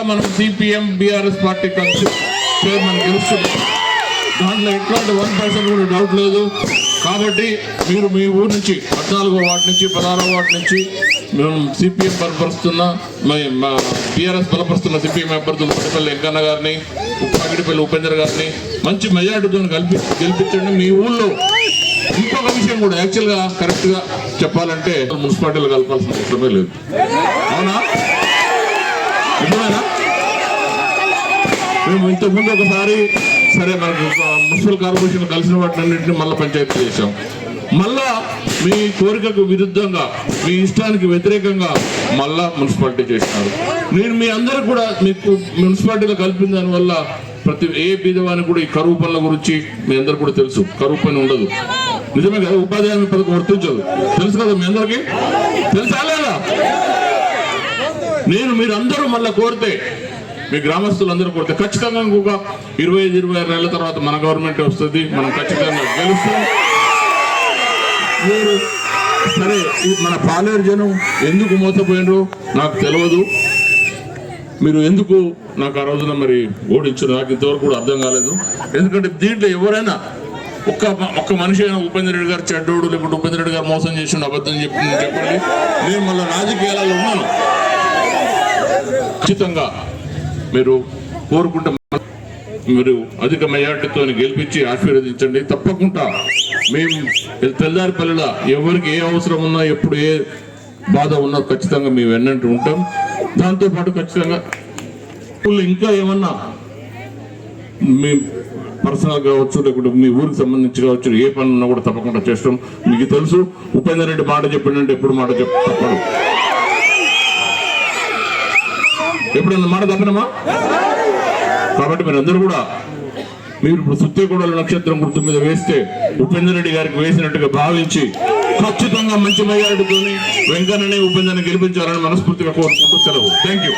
మనం CPM BRS party కలిసి chairman గెలుస్తున్నాం. దాంట్లో ఎట్లాంటి 1% కూడా డౌట్ లేదు. కాబట్టి మీరు మీ ఊరు నుంచి 14వ వార్డు నుంచి 16వ వార్డు నుంచి మేము సిపిఎం బలపరుస్తున్న మా బీఆర్ఎస్ బలపరుస్తున్న సిపిఎం అభ్యర్థులు పట్టిపల్లి వెంకన్న గారిని, పగిడిపల్లి ఉపేంద్ర గారిని మంచి మెజార్టీతో గెలిపించండి. మీ ఊళ్ళో ఇంకొక విషయం కూడా యాక్చువల్గా కరెక్ట్గా చెప్పాలంటే మున్సిపాలిటీలు కలపాల్సిన అవసరమే లేదు. అవునా? మేము ఇంతకుముందు ఒకసారి సరే మనకు మున్సిపల్ కార్పొరేషన్ కలిసిన వాటినన్నింటినీ మళ్ళీ పంచాయతీ చేశాం. మళ్ళా మీ కోరికకు విరుద్ధంగా మీ ఇష్టానికి వ్యతిరేకంగా మళ్ళా మున్సిపాలిటీ చేసినారు. నేను మీ అందరూ కూడా మీకు మున్సిపాలిటీలో కలిపిన దానివల్ల ప్రతి ఏ బీదవానికి కూడా ఈ కరువు పనుల గురించి మీ అందరు కూడా తెలుసు. కరువు పని ఉండదు, నిజమే కదా. ఉపాధి హామీ పథకం వర్తించదు, తెలుసు కదా మీ అందరికీ, తెలుసా లేదా? నేను మీరందరూ మళ్ళీ కోరితే, మీ గ్రామస్తులందరూ కోరితే ఖచ్చితంగా ఇంకొక 25-26 నెలల తర్వాత మన గవర్నమెంట్ వస్తుంది, మనం ఖచ్చితంగా గెలుస్తాం. మీరు సరే మన పాలేరు జనం ఎందుకు మోసపోయినరు నాకు తెలియదు. మీరు ఎందుకు నాకు ఆ రోజున మరి ఓడించారు నాకు ఇంతవరకు కూడా అర్థం కాలేదు. ఎందుకంటే దీంట్లో ఎవరైనా ఒక్క మనిషి అయినా ఉపేంద్ర రెడ్డి గారు చెడ్డోడు, లేకుంటే ఉపేంద్ర రెడ్డి గారు మోసం చేసి అబద్ధం చెప్పండి. నేను మళ్ళీ రాజకీయాలలో ఉన్నాను. ఖచ్చితంగా మీరు కోరుకుంటే మీరు అధిక మెజార్టీతో గెలిపించి ఆశీర్వదించండి. తప్పకుండా మేము తెల్లారిపల్లిలో ఎవరికి ఏ అవసరం ఉన్నా, ఎప్పుడు ఏ బాధ ఉన్నా ఖచ్చితంగా మేము వెన్నంటూ ఉంటాం. దాంతోపాటు ఖచ్చితంగా ఇంకా ఏమన్నా మీ పర్సనల్ కావచ్చు, లేకుంటే మీ ఊరికి సంబంధించి కావచ్చు, ఏ పని ఉన్నా కూడా తప్పకుండా చేస్తాం. మీకు తెలుసు ఉపేందర్ రెడ్డి మాట చెప్పిందంటే ఎప్పుడు మాట తప్పడు. ఎప్పుడన్నా మాట తప్పనమా? కాబట్టి మీరందరూ కూడా మీరు ఇప్పుడు సుత్తేగూడల నక్షత్రం గుర్తు మీద వేస్తే ఉపేందర్ రెడ్డి గారికి వేసినట్టుగా భావించి ఖచ్చితంగా మంచి మెజారిటీతోని వెంకన్ననే ఉపేందర్ని గెలిపించాలని మనస్ఫూర్తిగా కోరుకుంటూ సెలవు. Thank you.